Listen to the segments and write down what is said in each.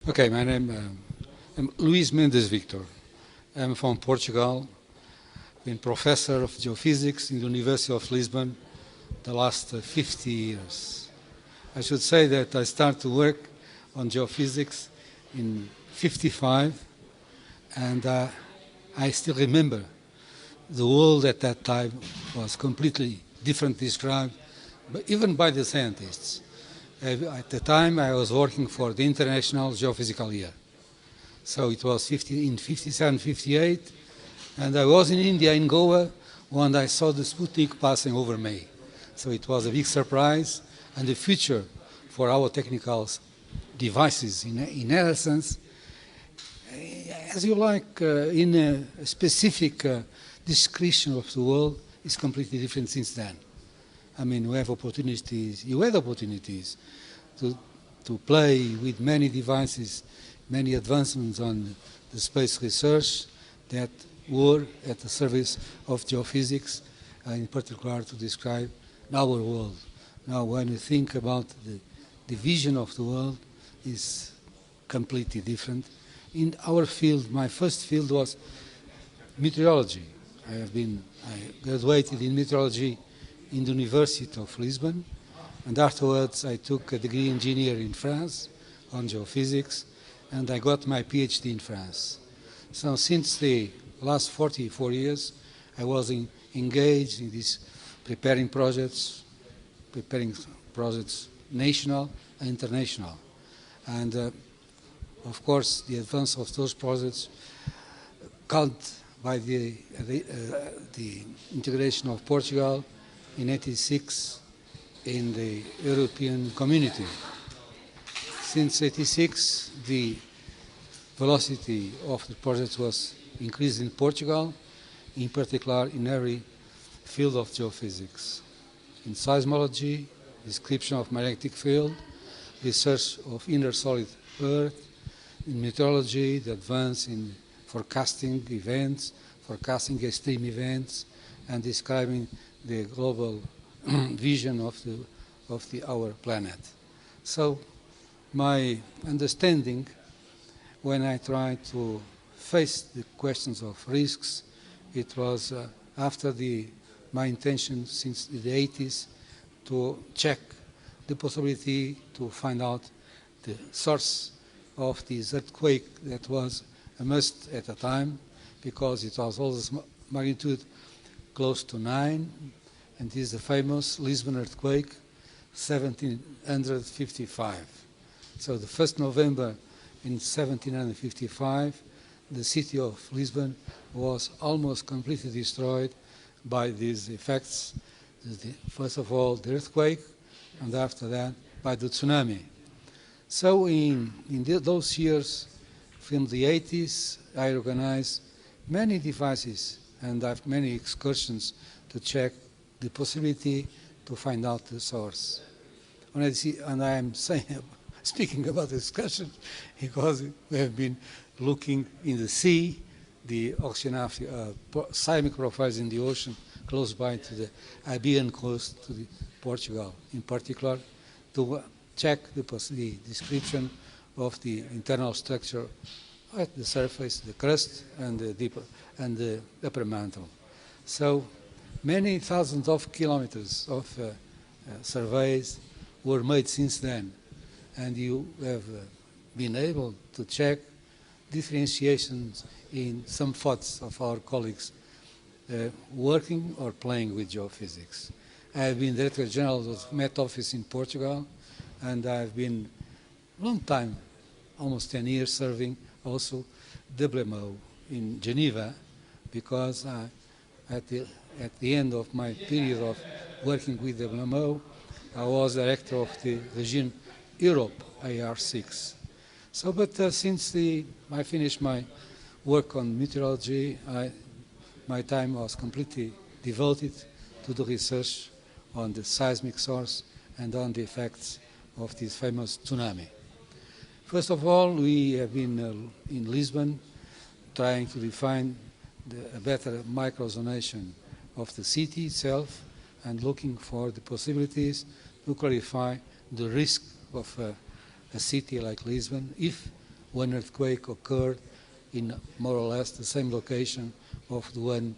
Okay, my name I'm Luís Mendes-Victor. I'm from Portugal. Been professor of geophysics in the University of Lisbon the last 50 years. I should say that I started to work on geophysics in '55, and I still remember the world at that time was completely different described, but even by the scientists. At the time, I was working for the International Geophysical Year. So it was in 57, 58, and I was in India, in Goa, when I saw the Sputnik passing over me. So it was a big surprise, and the future for our technical devices, in essence, as you like, in a specific description of the world, is completely different since then. I mean, we have opportunities, you had opportunities to play with many devices, many advancements on the space research that were at the service of geophysics, in particular to describe our world. Now, when you think about the vision of the world is completely different. In our field, my first field was meteorology. I graduated in meteorology in the University of Lisbon, and afterwards I took a degree engineer in France on geophysics, and I got my PhD in France. So since the last 44 years, I was engaged in this preparing projects national and international. And of course, the advance of those projects caused by the integration of Portugal in '86 in the European community. Since '86, the velocity of the project was increased in Portugal, in particular in every field of geophysics. In seismology, description of magnetic field, research of inner solid Earth, in meteorology, the advance in forecasting events, forecasting extreme events, and describing the global vision of our planet. So my understanding when I tried to face the questions of risks, it was after my intention since the '80s to check the possibility to find out the source of this earthquake that was a must at the time, because it was always magnitude close to 9, and this is the famous Lisbon earthquake, 1755. So the 1st November in 1755, the city of Lisbon was almost completely destroyed by these effects. First of all, the earthquake, and after that, by the tsunami. So in those years, from the '80s, I organized many devices and I have many excursions to check the possibility to find out the source. And I am speaking about the excursion because we have been looking in the sea, the oceanography, seismic profiles in the ocean close by to the Iberian coast, to Portugal in particular, to check the description of the internal structure at the surface, the crust, and the upper mantle. So many thousands of kilometers of surveys were made since then, and you have been able to check differentiations in some thoughts of our colleagues working or playing with geophysics. I have been Director General of Met Office in Portugal, and I've been a long time, almost 10 years, serving also WMO in Geneva, because at the end of my period of working with WMO, I was director of the region Europe, AR6. So, but since I finished my work on meteorology, my time was completely devoted to the research on the seismic source and on the effects of this famous tsunami. First of all, we have been in Lisbon trying to define a better microzonation of the city itself and looking for the possibilities to clarify the risk of a city like Lisbon if one earthquake occurred in more or less the same location of the one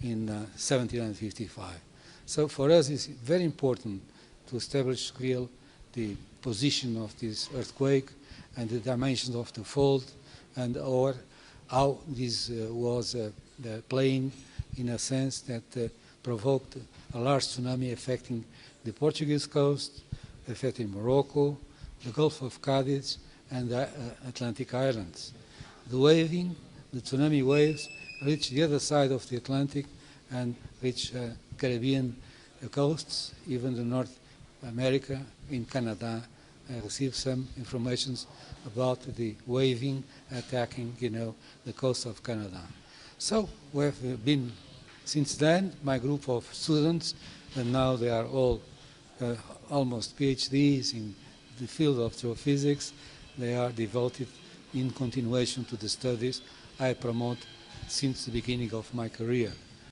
in 1755. So for us it's very important to establish clearly the position of this earthquake and the dimensions of the fault, and or how this was playing in a sense that provoked a large tsunami affecting the Portuguese coast, affecting Morocco, the Gulf of Cadiz, and the Atlantic Islands. The waving, the tsunami waves, reached the other side of the Atlantic and reached Caribbean coasts, even the North America, in Canada. I received some information about the waving attacking, the coast of Canada. So we have been, since then, my group of students, and now they are all almost PhDs in the field of geophysics. They are devoted in continuation to the studies I promote since the beginning of my career.